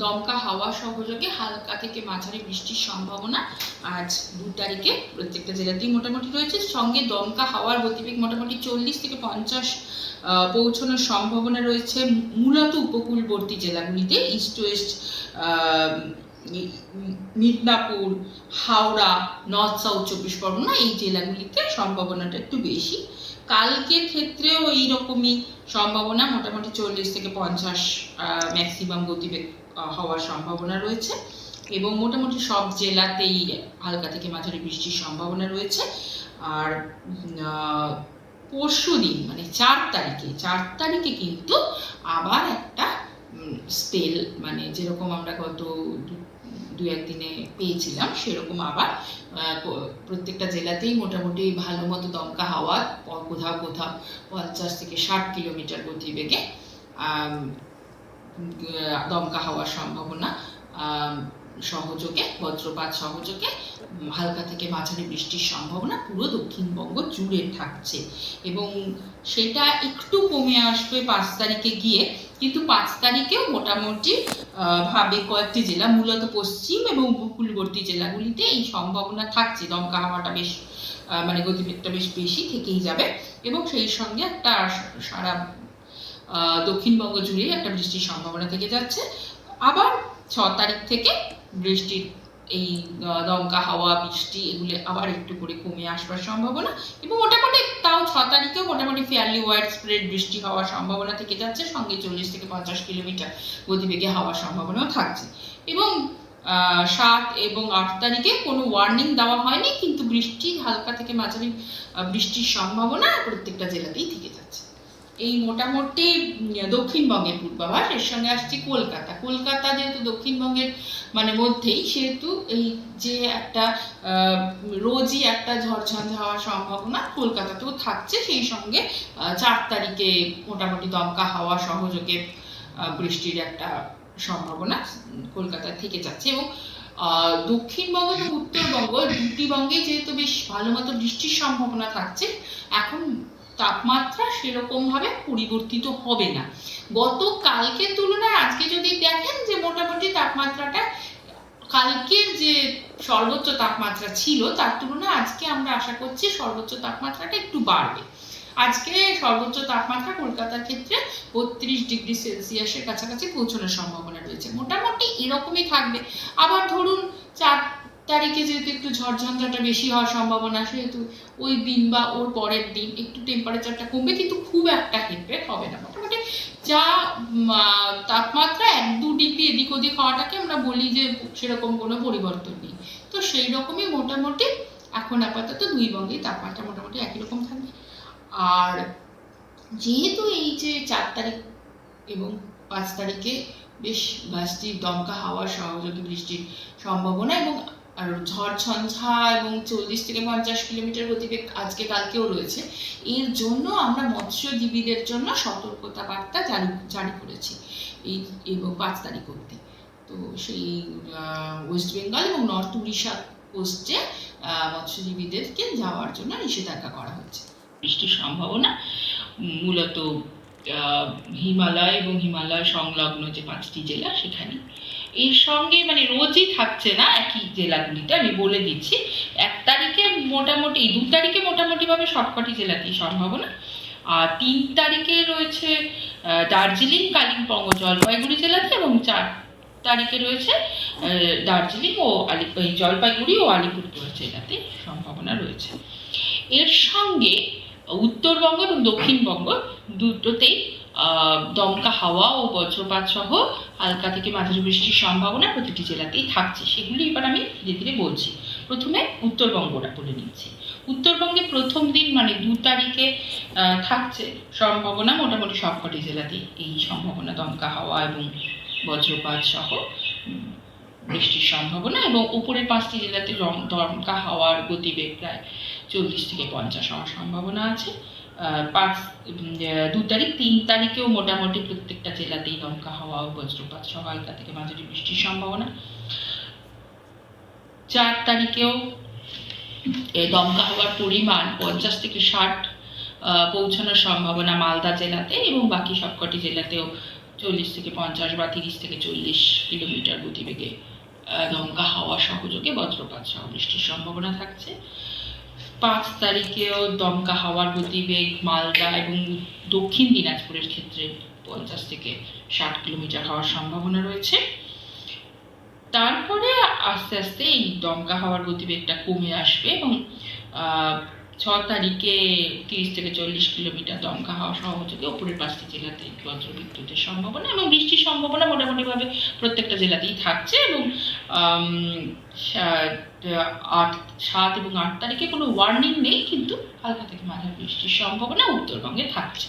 দমকা হাওয়া সহযোগে হালকা থেকে মাঝারি বৃষ্টির সম্ভাবনা আজ 2 তারিখে প্রত্যেকটা জেলাতেই মোটামুটি রয়েছে। সঙ্গে দমকা হাওয়ার গতিবেগ মোটামুটি 40 থেকে 50 পৌঁছানোর সম্ভাবনা রয়েছে মূলত উপকূলবর্তী জেলাগুলিতে, east West, Midnapore, Howrah, north south 24 Pargana, এই জেলাগুলিতে সম্ভাবনাটা একটু বেশি। কালকের ক্ষেত্রেও এইরকমই সম্ভাবনা, মোটামুটি 40 থেকে 50 ম্যাক্সিমাম গতিবেগ হওয়ার সম্ভাবনা রয়েছে এবং মোটামুটি সব জেলাতেই হালকা থেকে মাঝারি বৃষ্টির সম্ভাবনা রয়েছে। আর পরশু দিন মানে 4 তারিখে কিন্তু আবার একটা স্পেল, মানে যেরকম আমরা গত 2-1 দিনে পেয়েছিলাম সেরকম আবার প্রত্যেকটা জেলাতেই মোটামুটি ভালো মতো দমকা হাওয়া, কোথাও 50 থেকে 60 কিলোমিটার গতিবেগে দমকা হওয়ার সম্ভাবনা সহযোগে, বজ্রপাত সহযোগে হালকা থেকে মাঝারি বৃষ্টির সম্ভাবনা পুরো দক্ষিণবঙ্গ জুড়ে থাকছে এবং সেটা একটু কমে আসবে 5 তারিখে গিয়ে। কিন্তু 5 তারিখেও মোটামুটি ভাবে কয়েকটি জেলা, মূলত পশ্চিম এবং উপকূলবর্তী জেলাগুলিতে এই সম্ভাবনা থাকছে। দমকা হাওয়াটা বেশ মানে গতিবেগটা বেশ বেশি থেকেই যাবে এবং সেই সঙ্গে একটা সারা দক্ষিণবঙ্গ জুড়ে একটা বৃষ্টির সম্ভাবনা থেকে যাচ্ছে। আবার 6 তারিখ থেকে বৃষ্টির এই দমকা হাওয়া, বৃষ্টি এগুলো আবার একটু করে কমে আসবার সম্ভাবনা এবং মোটামুটি তাও 6 তারিখেও মোটামুটি ফেয়ারলি ওয়াইড স্প্রেড বৃষ্টি হওয়ার সম্ভাবনা থেকে যাচ্ছে, সঙ্গে 40 থেকে 50 কিলোমিটার গতিবেগে হওয়ার সম্ভাবনাও থাকছে। এবং 7 এবং 8 তারিখে কোনো ওয়ার্নিং দেওয়া হয়নি, কিন্তু বৃষ্টি হালকা থেকে মাঝারি বৃষ্টির সম্ভাবনা প্রত্যেকটা জেলাতেই থেকে যাচ্ছে। এই মোটামুটি দক্ষিণবঙ্গের পূর্বাভাস। এর সঙ্গে আসছে কলকাতা যেহেতু দক্ষিণবঙ্গের মানে মধ্যেই, সেহেতু এই যে একটা রোজই একটা ঝড়ঝঞ্ঝা হওয়ার সম্ভাবনা কলকাতাতেও থাকছে। সেই সঙ্গে 4 তারিখে মোটামুটি দমকা হাওয়া সহযোগে বৃষ্টির একটা সম্ভাবনা কলকাতা থেকে যাচ্ছে এবং দক্ষিণবঙ্গ এবং উত্তরবঙ্গ দুটি বঙ্গে যেহেতু বেশ ভালো মতো বৃষ্টির সম্ভাবনা থাকছে, এখন তাপমাত্রা সেরকম ভাবে পরিবর্তিত হবে না। গতকালকের তুলনায় আজকে যদি দেখেন যে মোটামুটি তাপমাত্রাটা কালকের যে সর্বোচ্চ তাপমাত্রা ছিল তার তুলনায় আজকে আমরা আশা করছি সর্বোচ্চ তাপমাত্রাটা একটু বাড়বে। আজকে সর্বোচ্চ তাপমাত্রা কলকাতার ক্ষেত্রে 32 ডিগ্রি সেলসিয়াসের কাছাকাছি পৌঁছানোর সম্ভাবনা রয়েছে। মোটামুটি এরকমই থাকবে। আবার ধরুন 4 তারিখে যেহেতু একটু ঝড়ঝঞ্ঝাটা বেশি হওয়ার সম্ভাবনা, সেহেতু ওই দিন বা ওর পরের দিন একটু টেম্পারেচারটা কমবে, কিন্তু খুব একটা হেট্রেট হবে না। মোটামুটি যা তাপমাত্রা 1-2 ডিগ্রি এদিক ওদিক হওয়াটাকে আমরা বলি যে সেরকম কোনো পরিবর্তন নেই। তো সেই রকমই মোটামুটি এখন আপাতত দুই বঙ্গেই তাপমাত্রা মোটামুটি একই রকম থাকবে। আর যেহেতু এই যে 4 তারিখ এবং 5 তারিখে বেশ বৃষ্টির দমকা হাওয়ার সহযোগী বৃষ্টির সম্ভাবনা এবং আর ঝড়ঝঞ্ঝা এবং 40 থেকে 50 কিলোমিটার গতিবেগ আজকে কালকেও রয়েছে, এর জন্য আমরা মৎস্যজীবীদের জন্য সতর্কতা বার্তা জারি করেছি এই এবং 5 তারিখ অবধি। তো সেই ওয়েস্ট বেঙ্গল এবং নর্থ উড়িষ্যা কোস্টে মৎস্যজীবীদেরকে যাওয়ার জন্য নিষেধাজ্ঞা করা হচ্ছে। বৃষ্টির সম্ভাবনা মূলত হিমালয় এবং হিমালয় সংলগ্ন যে 5টি জেলা সেখানে। এর সঙ্গে মানে রোজই থাকছে না একই জেলাগুলিতে, আমি বলে দিচ্ছি। 1 তারিখে মোটামুটি, 2 তারিখে মোটামুটিভাবে সবকটি জেলাতেই সম্ভাবনা। আর 3 তারিখে রয়েছে দার্জিলিং, কালিম্পং ও জলপাইগুড়ি জেলাতে এবং 4 তারিখে রয়েছে দার্জিলিং ও জলপাইগুড়ি ও আলিপুরদুয়ার জেলাতে সম্ভাবনা রয়েছে। এর সঙ্গে উত্তরবঙ্গ এবং দক্ষিণবঙ্গ দুটোতেই দমকা হাওয়া ও বজ্রপাত সহ হালকা থেকে মাঝারি বৃষ্টির সম্ভাবনা প্রতিটি জেলাতেই থাকছে। সেগুলি এবার আমি ধীরে ধীরে বলছি। প্রথমে উত্তরবঙ্গটা বলে নিচ্ছি। উত্তরবঙ্গে প্রথম দিন মানে 2 তারিখে থাকছে সম্ভাবনা মোটামুটি সবকটি জেলাতেই এই সম্ভাবনা, দমকা হাওয়া এবং বজ্রপাত সহ বৃষ্টির সম্ভাবনা এবং উপরের 5টি জেলাতে দমকা হাওয়ার গতিবেগ প্রায় 40 থেকে 50 হওয়ার সম্ভাবনা আছে। 2 তারিখ, 3 তারিখেও মোটামুটি প্রত্যেকটা জেলাতেই দমকা হাওয়া ও বজ্রপাত সহ হালকা থেকে মাঝারি বৃষ্টির সম্ভাবনা। 4 তারিখেও দমকা হাওয়ার পরিমাণ 50 থেকে 60 পৌঁছানোর সম্ভাবনা মালদা জেলাতে এবং বাকি সবকটি জেলাতেও 40 থেকে 50 বা 30 থেকে 40 কিলোমিটার গতিবেগে দমকা হাওয়া সহযোগে বজ্রপাত সহ বৃষ্টির সম্ভাবনা থাকছে। 5 তারিখেও দমকা হাওয়ার গতিবেগ মালদা এবং দক্ষিণ দিনাজপুরের ক্ষেত্রে 50 থেকে 60 কিলোমিটার হওয়ার সম্ভাবনা রয়েছে। তারপরে আস্তে আস্তে এই দমকা হাওয়ার গতিবেগটা কমে আসবে এবং 6 তারিখে 30 থেকে 40 কিলোমিটার দমকা হাওয়া সহযোগে উপরের 5টি জেলাতে বজ্রবিদ্যুতের সম্ভাবনা এবং বৃষ্টির সম্ভাবনা মোটামুটিভাবে প্রত্যেকটা জেলাতেই থাকছে। এবং 7 এবং 8 তারিখে কোনো ওয়ার্নিং নেই, কিন্তু হালকা থেকে মাঝারি বৃষ্টির সম্ভাবনা উত্তরবঙ্গে থাকছে।